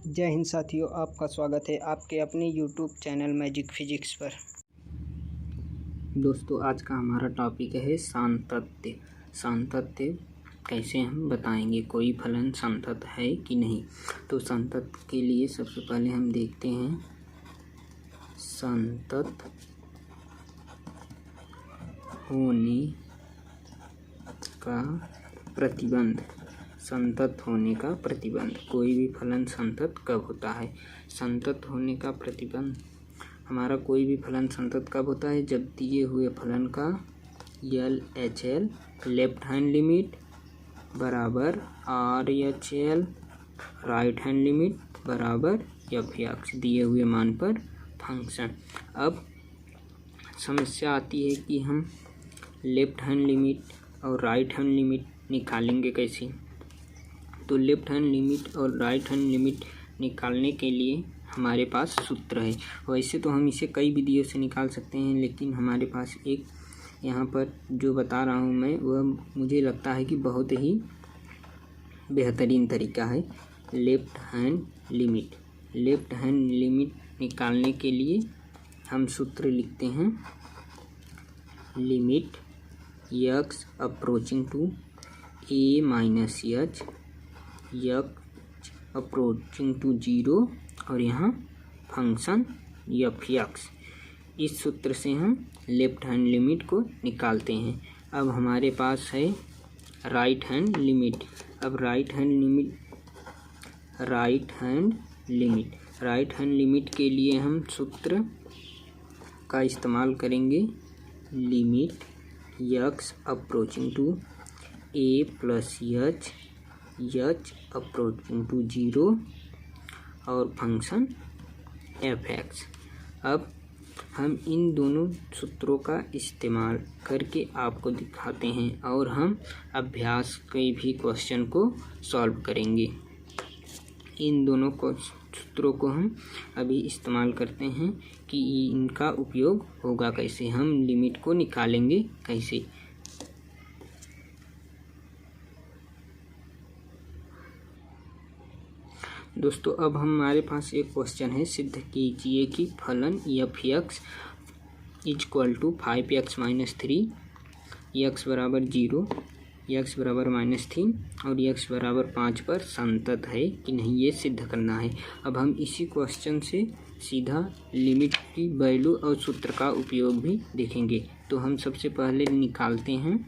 जय हिंद साथियों, आपका स्वागत है आपके अपने YouTube चैनल मैजिक फिजिक्स पर। दोस्तों, आज का हमारा टॉपिक है सातत्य। सातत्य कैसे हम बताएंगे, कोई फलन सातत्य है कि नहीं। तो सातत्य के लिए सबसे पहले हम देखते हैं सातत्य होने का प्रतिबंध। संतत होने का प्रतिबंध, कोई भी फलन संतत कब होता है। संतत होने का प्रतिबंध, हमारा कोई भी फलन संतत कब होता है, जब दिए हुए फलन का LHL लेफ्ट हैंड लिमिट बराबर RHL राइट हैंड लिमिट बराबर FX दिए हुए मान पर फंक्शन। अब समस्या आती है कि हम लेफ्ट हैंड लिमिट और राइट हैंड लिमिट निकालेंगे कैसे। तो लेफ्ट हैंड लिमिट और राइट हैंड लिमिट निकालने के लिए हमारे पास सूत्र है। वैसे तो हम इसे कई विधियों से निकाल सकते हैं, लेकिन हमारे पास एक यहाँ पर जो बता रहा हूँ मैं, वह मुझे लगता है कि बहुत ही बेहतरीन तरीका है। Left hand limit, left hand limit निकालने के लिए हम सूत्र लिखते हैं limit x approaching to a minus h x approaching to 0 और यहाँ फंक्शन FX। इस सूत्र से हम लेफ्ट हैंड लिमिट को निकालते हैं। अब हमारे पास है राइट हैंड लिमिट। अब राइट हैंड लिमिट के लिए हम सूत्र का इस्तेमाल करेंगे limit x approaching to a plus h approaching to 0 और फंक्शन FX। अब हम इन दोनों सूत्रों का इस्तेमाल करके आपको दिखाते हैं और हम अभ्यास के भी क्वेश्चन को सॉल्व करेंगे। इन दोनों सूत्रों को हम अभी इस्तेमाल करते हैं कि इनका उपयोग होगा कैसे, हम लिमिट को निकालेंगे कैसे। दोस्तों, अब हमारे पास एक क्वेश्चन है, सिद्ध कीजिए कि फलन FX equal to 5x minus 3 x बराबर 0 x बराबर -3 और x बराबर 5 पर संतत है कि नहीं, ये सिद्ध करना है। अब हम इसी क्वेश्चन से सीधा लिमिट की वैल्यू और सूत्र का उपयोग भी देखेंगे। तो हम सबसे पहले निकालते हैं,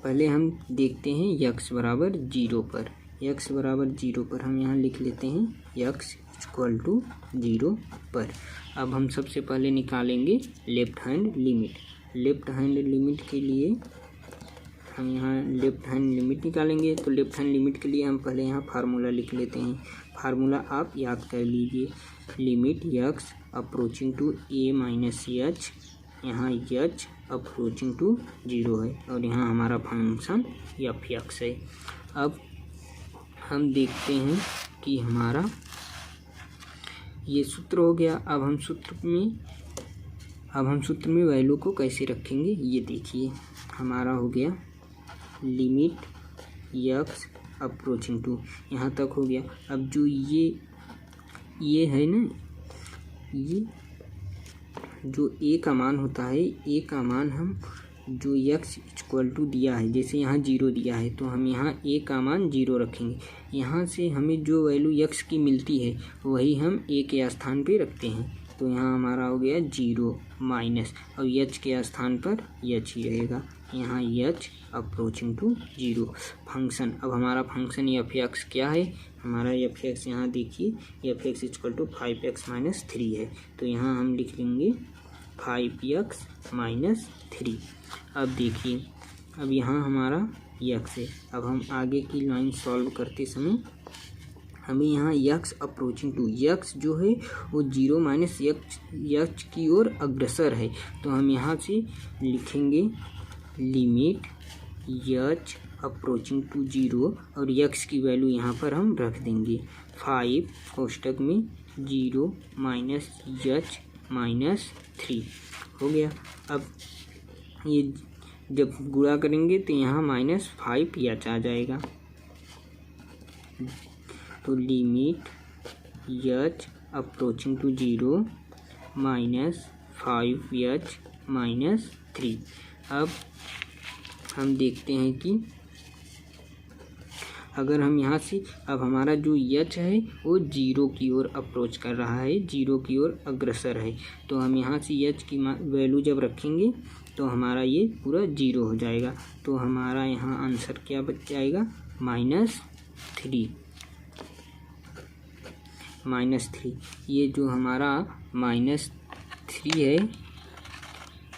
पहले हम देखते हैं x बराबर 0 पर। x बराबर 0 पर हम यहाँ लिख लेते हैं x इक्वल टू 0 पर। अब हम सबसे पहले निकालेंगे left hand limit. Left hand limit के लिए हम यहाँ लेफ्ट हैंड लिमिट निकालेंगे। तो लेफ्ट हैंड लिमिट के लिए हम पहले यहाँ फार्मूला लिख लेते हैं। फार्मूला आप याद कर लीजिए, limit x approaching to a minus h, यहाँ h अप्रोचिंग टू 0 है और यहाँ हमारा फंक्शन FX है। अब हम देखते हैं कि हमारा ये सूत्र हो गया। अब हम सूत्र में वैल्यू को कैसे रखेंगे, ये देखिए। हमारा हो गया लिमिट x अप्रोचिंग टू, यहाँ तक हो गया। अब जो ये है ना, ये जो a का मान होता है, a का मान हम जो x इक्वल टू दिया है, जैसे यहाँ 0 दिया है तो हम यहाँ a का मान 0 रखेंगे। यहाँ से हमें जो वैल्यू x की मिलती है वही हम a के स्थान पे रखते हैं। तो यहाँ हमारा हो गया 0 माइनस, और h के स्थान पर h ही रहेगा, यहाँ h अप्रोचिंग टू 0 फंक्शन। अब हमारा फंक्शन FX क्या है, हमारा FX यहाँ देखिए FX equal to 5x minus 3 है। तो यहाँ हम लिख लेंगे 5x माइनस 3। अब देखिए, अब यहाँ हमारा x है। अब हम आगे की लाइन सॉल्व करते समय हमें यहाँ x अप्रोचिंग टू, x जो है वो 0 माइनस x की ओर अग्रसर है। तो हम यहाँ से लिखेंगे लिमिट h अप्रोचिंग टू 0 और x की वैल्यू यहाँ पर हम रख देंगे 5 कोष्टक में 0 माइनस h माइनस 3 हो गया। अब ये जब गुणा करेंगे तो यहाँ -5 h आ जाएगा। तो limit h approaching to 0 minus 5h minus 3। अब हम देखते हैं कि अगर हम यहाँ से, अब हमारा जो h है वो 0 की ओर अप्रोच कर रहा है, 0 की ओर अग्रसर है। तो हम यहाँ से h की वैल्यू जब रखेंगे तो हमारा ये पूरा 0 हो जाएगा। तो हमारा यहाँ आंसर क्या बच जाएगा, -3। -3, ये जो हमारा -3 है,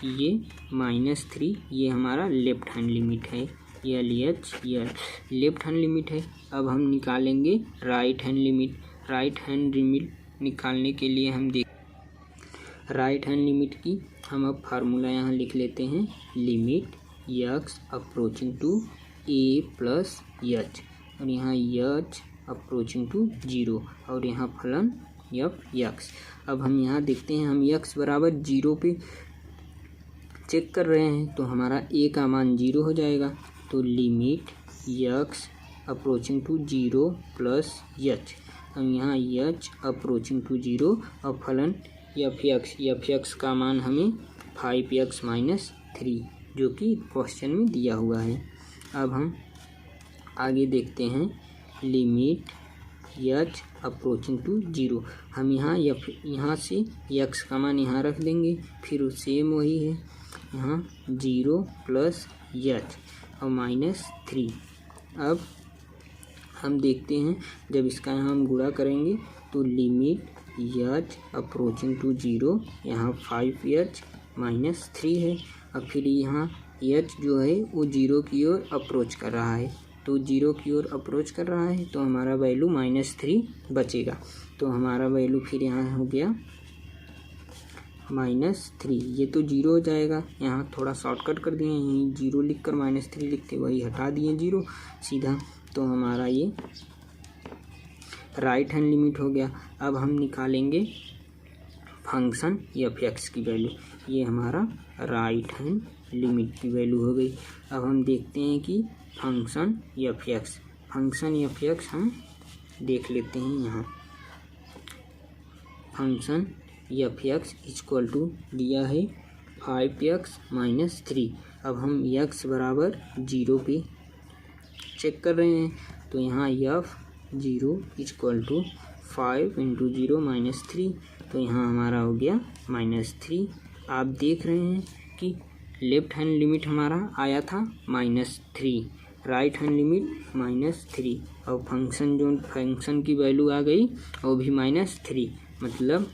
ये -3 ये हमारा लेफ्ट हैंड लिमिट है। LH यह लेफ्ट हैंड लिमिट है। अब हम निकालेंगे right hand limit. Right hand limit निकालने के लिए हम राइट हैंड लिमिट की हम अब फार्मूला यहाँ लिख लेते हैं। Limit x approaching to a plus h, और यहाँ h अप्रोचिंग टू 0, और यहाँ फलन f(x). अब हम यहाँ देखते हैं, हम x बराबर 0 पे चेक कर रहे हैं, तो हमारा a का मान 0 हो जाएगा। तो limit x approaching to 0 plus h, हम यहाँ h अप्रोचिंग टू 0 और फलन f(x) का मान हमें 5x माइनस 3 जो कि क्वेश्चन में दिया हुआ है। अब हम आगे देखते हैं। लिमिट h अप्रोचिंग टू 0, हम यहाँ से x का मान यहाँ रख देंगे, फिर सेम वही है, यहाँ 0 प्लस h और -3। अब हम देखते हैं, जब इसका यहाँ हम गुणा करेंगे तो लिमिट h अप्रोचिंग टू 0, यहाँ 5h माइनस 3 है, और फिर यहाँ h जो है वो 0 की ओर अप्रोच कर रहा है, तो 0 की ओर अप्रोच कर रहा है, तो हमारा वैल्यू -3 बचेगा। तो हमारा वैल्यू फिर यहाँ हो गया -3, ये तो 0 हो जाएगा। यहाँ थोड़ा शॉर्टकट कर दिए, यहीं 0 लिख कर -3 लिखते, वही हटा दिए 0 सीधा। तो हमारा ये राइट हैंड लिमिट हो गया। अब हम निकालेंगे फंक्शन f(x) की वैल्यू। ये हमारा राइट हैंड लिमिट की वैल्यू हो गई। अब हम देखते हैं कि फंक्शन f(x) हम देख लेते हैं। यहाँ फंक्शन f(x) इक्वल टू दिया है 5x माइनस 3। अब हम x बराबर 0 पे चेक कर रहे हैं, तो यहाँ f(0) equal to 5 into 0 minus 3, तो यहाँ हमारा हो गया -3। आप देख रहे हैं कि लेफ्ट हैंड लिमिट हमारा आया था -3, राइट हैंड लिमिट -3, और फंक्शन की वैल्यू आ गई वो भी -3। मतलब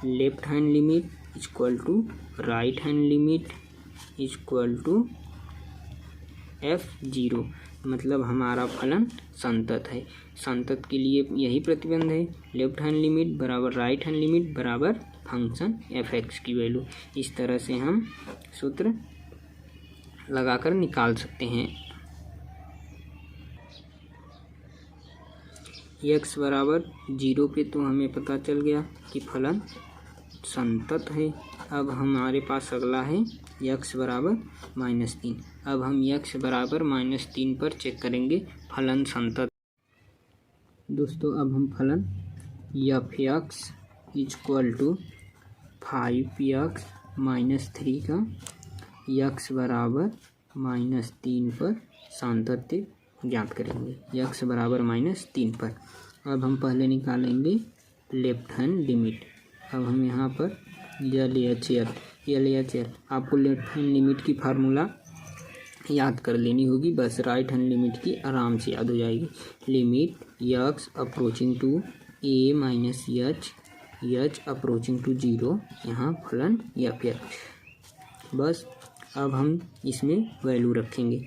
left hand limit equal to right hand limit equal to f(0), मतलब हमारा फलन संतत है। संतत के लिए यही प्रतिबंध है, लेफ्ट हैंड लिमिट बराबर राइट हैंड लिमिट बराबर फंक्शन f(x) की वैल्यू। इस तरह से हम सूत्र लगाकर निकाल सकते हैं। x बराबर 0 पे तो हमें पता चल गया कि फलन संतत है। अब हमारे पास अगला है x बराबर -3। अब हम x बराबर -3 पर चेक करेंगे फलन संतत। दोस्तों अब हम फलन f(x) equal to 5x minus 3 का x बराबर -3 पर सातत्य ज्ञात करेंगे। x बराबर -3 पर। अब हम पहले निकालेंगे लेफ्ट हैंड लिमिट। अब हम यहाँ पर LHL आपको लेफ्ट हैंड लिमिट की फार्मूला याद कर लेनी होगी, बस राइट हैंड लिमिट की आराम से याद हो जाएगी। Limit x approaching to a minus h approaching to 0, यहाँ फलन f(x). बस अब हम इसमें वैल्यू रखेंगे।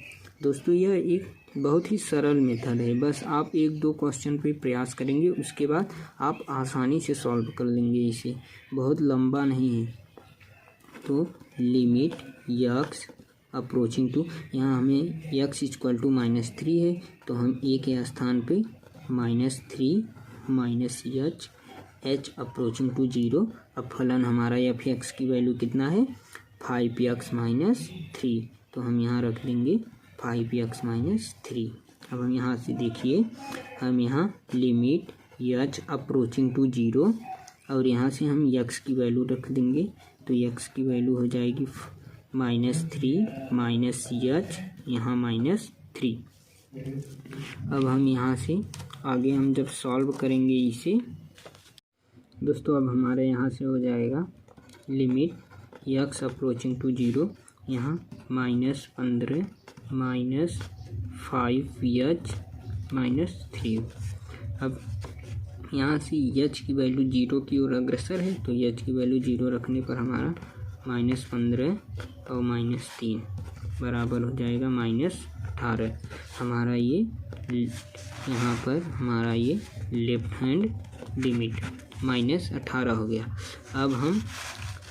दोस्तों यह एक बहुत ही सरल मेथड है, बस आप 1-2 क्वेश्चन पे प्रयास करेंगे, उसके बाद आप आसानी से सॉल्व कर लेंगे। इसे बहुत लंबा नहीं है। तो लिमिट x अप्रोचिंग टू, यहाँ हमें x इक्वल टू -3 है, तो हम a के स्थान पे -3 माइनस h अप्रोचिंग टू 0। अब फलन हमारा f(x) की वैल्यू कितना है 5x माइनस 3, तो हम यहाँ रख देंगे 5x माइनस 3। अब हम यहाँ से देखिए, हम यहाँ लिमिट h अप्रोचिंग टू 0 और यहाँ से हम x की वैल्यू रख देंगे, तो x की वैल्यू हो जाएगी -3 माइनस h यहाँ -3। अब हम यहाँ से आगे हम जब सॉल्व करेंगे इसे दोस्तों, अब हमारे यहाँ से हो जाएगा लिमिट x अप्रोचिंग टू 0 यहाँ -15 माइनस 5h -3। अब यहाँ से h की वैल्यू 0 की ओर अग्रसर है, तो h की वैल्यू 0 रखने पर हमारा -15 और -3 बराबर हो जाएगा -18। हमारा ये यहाँ पर हमारा ये लेफ्ट हैंड लिमिट -18 हो गया। अब हम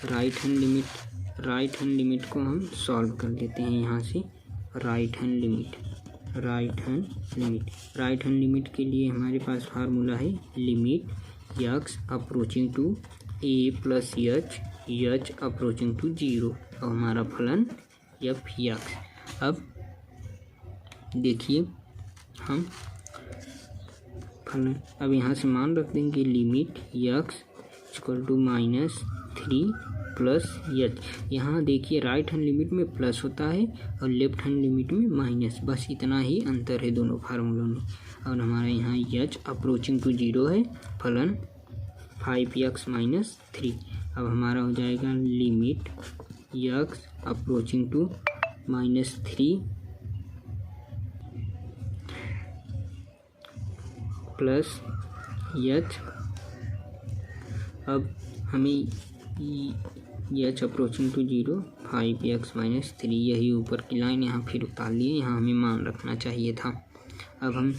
राइट हैंड लिमिट को हम सॉल्व कर लेते हैं। यहाँ से राइट हैंड लिमिट के लिए हमारे पास फार्मूला है limit x approaching to a plus h approaching to 0 और हमारा फलन f(x). अब देखिए हम फलन अब यहाँ से मान रख देंगे limit x equal to -3 plus h। यहाँ देखिए राइट हैंड लिमिट में प्लस होता है और लेफ्ट हैंड लिमिट में माइनस, बस इतना ही अंतर है दोनों फार्मूलों में। और हमारे यहाँ h अप्रोचिंग टू 0 है, फलन 5x -3। अब हमारा हो जाएगा limit x approaching to -3 plus h। अब हमें h अप्रोचिंग टू 0 5x -3 यही ऊपर की लाइन यहाँ फिर उतार लिए, यहाँ हमें मान रखना चाहिए था। अब हम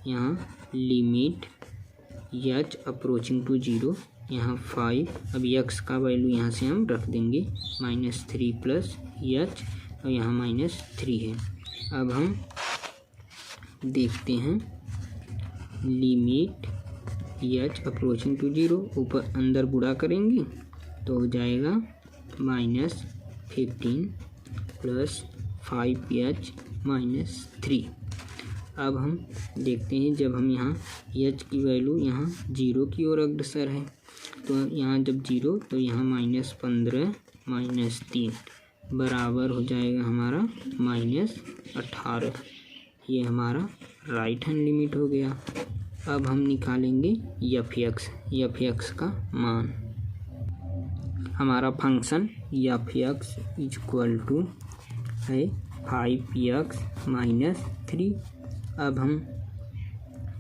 यहाँ लिमिट h अप्रोचिंग टू 0 यहाँ 5, अब x का वैल्यू यहाँ से हम रख देंगे -3 प्लस h और यहाँ -3 है। अब हम देखते हैं लिमिट h अप्रोचिंग टू 0 ऊपर अंदर गुणा करेंगे तो हो जाएगा -15 प्लस 5h -3। अब हम देखते हैं जब हम यहाँ h की वैल्यू यहाँ 0 की ओर अग्रसर है, तो यहाँ जब 0 तो यहाँ -15 -3 बराबर हो जाएगा हमारा -18। ये हमारा राइट हैंड लिमिट हो गया। अब हम निकालेंगे f(x) का मान। हमारा फंक्शन f(x) इक्वल टू है 5x -3। अब हम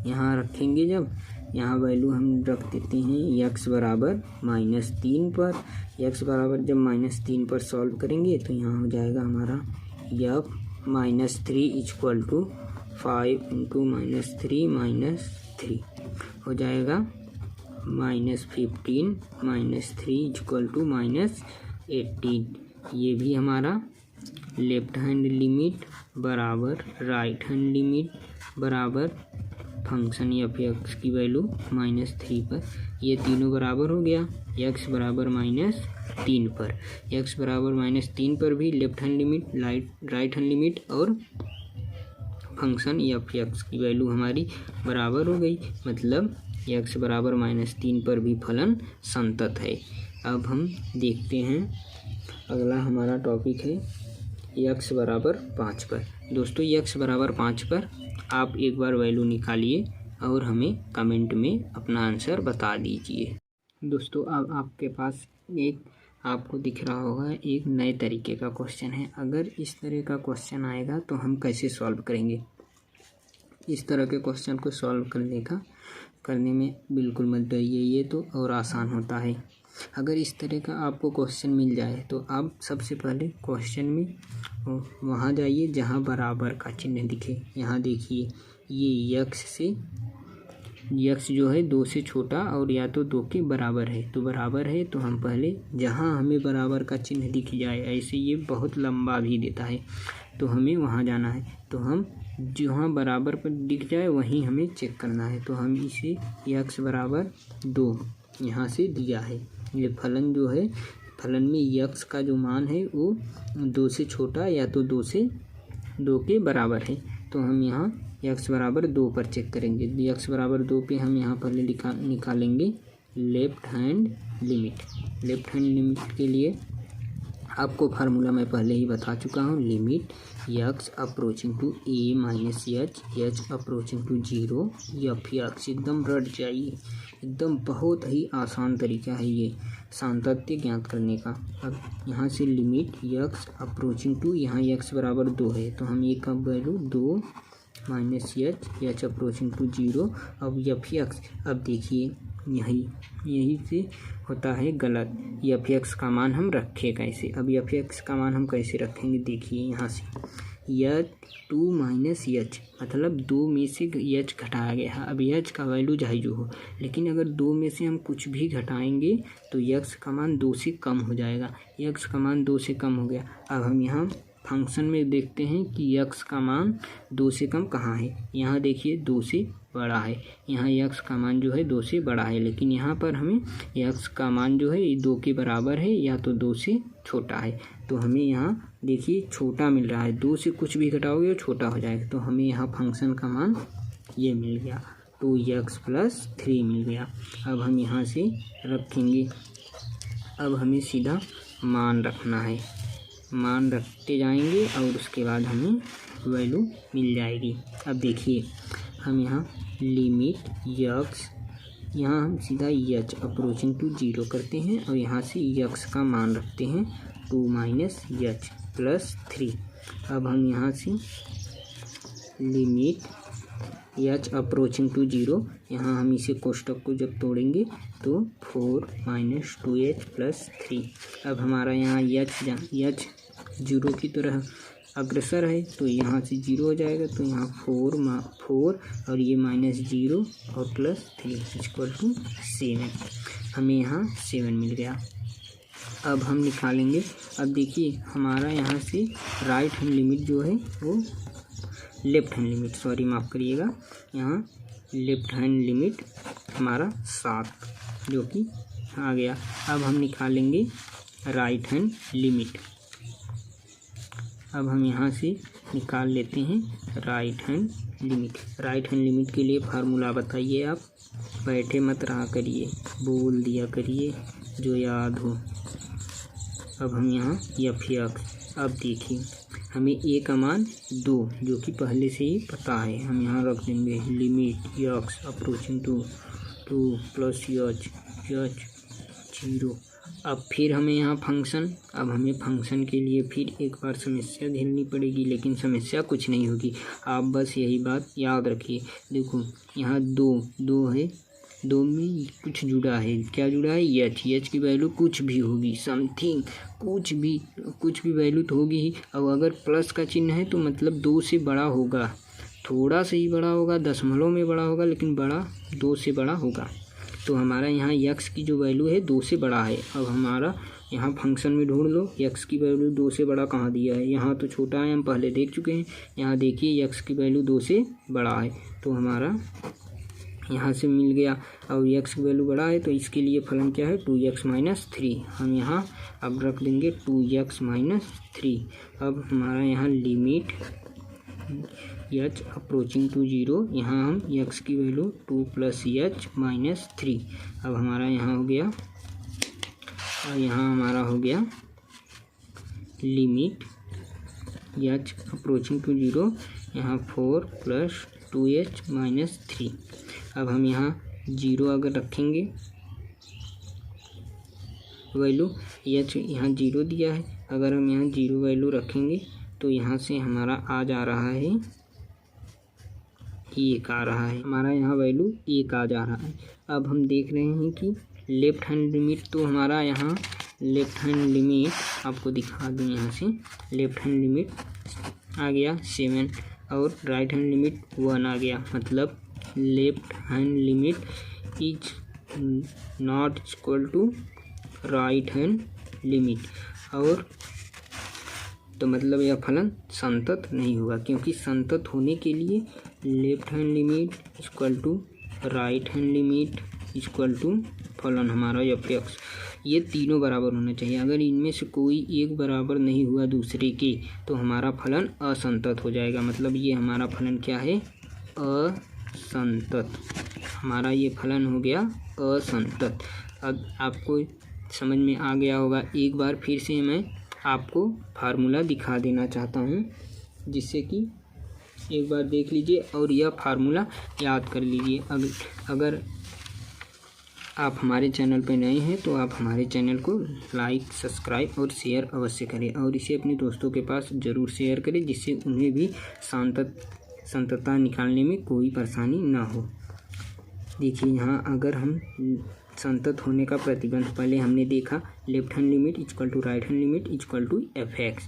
यहाँ रखेंगे, जब यहाँ वैल्यू हम रख देते हैं x बराबर -3 पर। x बराबर जब -3 पर सॉल्व करेंगे तो यहाँ हो जाएगा हमारा f -3 इक्वल टू 5 इंटू -3 -3 हो जाएगा -15 -3 इक्वल टू -18। ये भी हमारा लेफ्ट हैंड लिमिट बराबर राइट हैंड लिमिट बराबर फंक्शन f(x) की वैल्यू -3 पर, ये तीनों बराबर हो गया। x बराबर -3 पर, x बराबर -3 पर भी left hand limit right hand limit और फंक्शन f(x) की वैल्यू हमारी बराबर हो गई, मतलब x बराबर -3 पर भी फलन संतत है। अब हम देखते हैं अगला हमारा टॉपिक है x बराबर 5 पर। दोस्तों x बराबर 5 पर आप एक बार वैल्यू निकालिए और हमें कमेंट में अपना आंसर बता दीजिए। दोस्तों अब आपके पास एक आपको दिख रहा होगा एक नए तरीके का क्वेश्चन है। अगर इस तरह का क्वेश्चन आएगा तो हम कैसे सॉल्व करेंगे। इस तरह के क्वेश्चन को सॉल्व करने में बिल्कुल मत डरिए, ये तो और आसान होता है। अगर इस तरह का आपको क्वेश्चन मिल जाए तो आप सबसे पहले क्वेश्चन में वहाँ जाइए जहाँ बराबर का चिन्ह दिखे। यहाँ देखिए ये x जो है 2 से छोटा और या तो 2 के बराबर है, तो बराबर है तो हम पहले जहाँ हमें बराबर का चिन्ह दिख जाए, ऐसे ये बहुत लंबा भी देता है तो हमें वहाँ जाना है। तो हम जहाँ बराबर पर दिख जाए वहीं हमें चेक करना है। तो हम इसे x बराबर 2 यहाँ से दिया है। ये फलन जो है, फलन में x का जो मान है वो 2 से छोटा या तो 2 के बराबर है। तो हम यहाँ x बराबर 2 पर चेक करेंगे। x बराबर 2 पे हम यहाँ पहले निकालेंगे left hand limit. Left hand limit के लिए आपको फार्मूला मैं पहले ही बता चुका हूँ, limit x approaching to a minus h approaching to 0 F X. एकदम रट जाइए, एकदम बहुत ही आसान तरीका है ये सांतत्य ज्ञात करने का। अब यहाँ से लिमिट x अप्रोचिंग टू, यहाँ x बराबर 2 है तो हम ये का value 2 minus h approaching to 0। अब एफ एक्स, अब देखिए यही से होता है गलत। एफ एक्स का मान हम रखें कैसे? अब एफ एक्स का मान हम कैसे रखेंगे? देखिए यहाँ से h2 माइनस h, मतलब 2 में से h घटाया गया है। अब h का वैल्यू चाहे जो हो, लेकिन अगर 2 में से हम कुछ भी घटाएंगे तो x का मान 2 से कम हो जाएगा। x का मान 2 से कम हो गया। अब हम यहाँ फंक्शन में देखते हैं कि x का मान 2 से कम कहाँ है। यहाँ देखिए 2 से बड़ा है, यहाँ x का मान जो है 2 से बड़ा है, लेकिन यहाँ पर हमें x का मान जो है 2 के बराबर है या तो 2 से छोटा है। तो हमें यहाँ देखिए छोटा मिल रहा है, 2 से कुछ भी घटाओगे तो छोटा हो जाएगा। तो हमें यहाँ फंक्शन का मान ये मिल गया 2x प्लस 3 मिल गया। अब हम यहाँ से रखेंगे, अब हमें सीधा मान रखना है, मान रखते जाएंगे और उसके बाद हमें वैल्यू मिल जाएगी। अब देखिए हम यहाँ लिमिट x, यहाँ हम सीधा h अप्रोचिंग टू 0 करते हैं और यहाँ से x का मान रखते हैं 2 माइनस h प्लस 3। अब हम यहाँ से लिमिट h अप्रोचिंग टू 0, यहाँ हम इसे कोष्टक को जब तोड़ेंगे तो 4 माइनस 2h प्लस 3। अब हमारा यहाँ h 0 की तरह अग्रसर है तो यहाँ से 0 हो जाएगा, तो यहाँ 4 और ये माइनस 0 और प्लस 3 इक्वल टू 7। हमें यहाँ 7 मिल गया। अब हम निकालेंगे, अब देखिए हमारा यहाँ से राइट हैंड लिमिट जो है वो लेफ्ट हैंड लिमिट, सॉरी माफ़ करिएगा, यहाँ लेफ्ट हैंड लिमिट हमारा 7 जो कि आ गया। अब हम निकालेंगे राइट हैंड लिमिट। अब हम यहाँ से निकाल लेते हैं right hand limit. Right hand limit के लिए फार्मूला बताइए आप, बैठे मत रहा करिए, बोल दिया करिए जो याद हो। अब हम यहाँ एफ एक्स, अब देखिए हमें ए का मान 2 जो कि पहले से ही पता है, हम यहाँ रख देंगे limit X approaching to 2 plus h 0। अब फिर हमें यहाँ फंक्शन, अब हमें फंक्शन के लिए फिर एक बार समस्या झेलनी पड़ेगी, लेकिन समस्या कुछ नहीं होगी, आप बस यही बात याद रखिए। देखो यहाँ 2 है, 2 में कुछ जुड़ा है, क्या जुड़ा है? h की वैल्यू कुछ भी होगी, समथिंग कुछ भी वैल्यू तो होगी ही। अब अगर प्लस का चिन्ह है तो मतलब 2 से बड़ा होगा, थोड़ा सा ही बड़ा होगा, दशमलव में बड़ा होगा, लेकिन बड़ा 2 से बड़ा होगा। तो हमारा यहाँ x की जो वैल्यू है 2 से बड़ा है। अब हमारा यहाँ फंक्शन में ढूंढ लो x की वैल्यू 2 से बड़ा कहाँ दिया है, यहाँ तो छोटा है, हम पहले देख चुके हैं। यहाँ देखिए x की वैल्यू 2 से बड़ा है, तो हमारा यहाँ से मिल गया। और x की वैल्यू बड़ा है तो इसके लिए फलन क्या है? 2x minus 3। हम यहाँ अब रख देंगे 2x माइनस 3। अब हमारा यहाँ लिमिट h अप्रोचिंग टू 0, यहाँ हम x की वैल्यू 2 प्लस h माइनस 3। अब हमारा यहाँ हो गया, और यहाँ हमारा हो गया लिमिट h अप्रोचिंग टू 0, यहाँ 4 प्लस 2h माइनस 3। अब हम यहाँ 0 अगर रखेंगे वैल्यू, h यहाँ 0 दिया है, अगर हम यहाँ 0 वैल्यू रखेंगे तो यहाँ से हमारा आ जा रहा है 1 आ रहा है, हमारा यहाँ वैल्यू 1 आ जा रहा है। अब हम देख रहे हैं कि लेफ्ट हैंड लिमिट, तो हमारा यहाँ लेफ्ट हैंड लिमिट आपको दिखा दूँ, यहाँ से लेफ्ट हैंड लिमिट आ गया 7 और राइट हैंड लिमिट 1 आ गया, मतलब left hand limit is not equal to right hand limit. और तो मतलब यह फलन संतत नहीं होगा, क्योंकि संतत होने के लिए left hand limit equal to right hand limit equal to फलन हमारा एफ एक्स। ये तीनों बराबर होना चाहिए। अगर इनमें से कोई एक बराबर नहीं हुआ दूसरे के तो हमारा फलन असंतत हो जाएगा। मतलब ये हमारा फलन क्या है, असंतत। हमारा ये फलन हो गया असंतत। अब आपको समझ में आ गया होगा। एक बार फिर से मैं आपको फार्मूला दिखा देना चाहता हूँ, जिससे कि एक बार देख लीजिए और यह फार्मूला याद कर लीजिए। अगर आप हमारे चैनल पर नए हैं तो आप हमारे चैनल को लाइक, सब्सक्राइब और शेयर अवश्य करें और इसे अपने दोस्तों के पास ज़रूर शेयर करें, जिससे उन्हें भी संततता निकालने में कोई परेशानी ना हो। देखिए यहाँ अगर हम संतत होने का प्रतिबंध पहले हमने देखा, left hand limit equal to right hand limit equal to fx।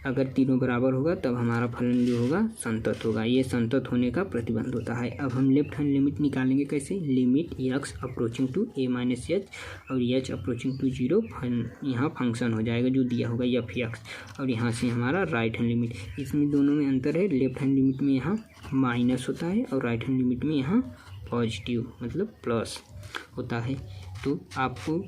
अगर तीनों बराबर होगा तब हमारा फलन जो होगा संतत होगा। ये संतत होने का प्रतिबंध होता है। अब हम लेफ्ट हैंड लिमिट निकालेंगे कैसे, limit x approaching to a minus H और h अप्रोचिंग टू 0 यहाँ फंक्शन हो जाएगा जो दिया होगा fx, और यहाँ से हमारा राइट हैंड लिमिट। इसमें दोनों में अंतर है, लेफ्ट हैंड लिमिट में यहाँ माइनस होता है और राइट हैंड लिमिट में यहाँ पॉजिटिव मतलब प्लस होता है। तो आपको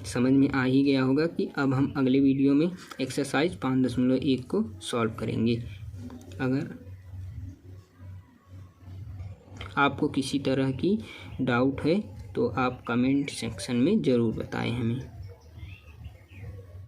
समझ में आ ही गया होगा कि अब हम अगले वीडियो में एक्सरसाइज 5.1 को सॉल्व करेंगे। अगर आपको किसी तरह की डाउट है तो आप कमेंट सेक्शन में ज़रूर बताएं हमें।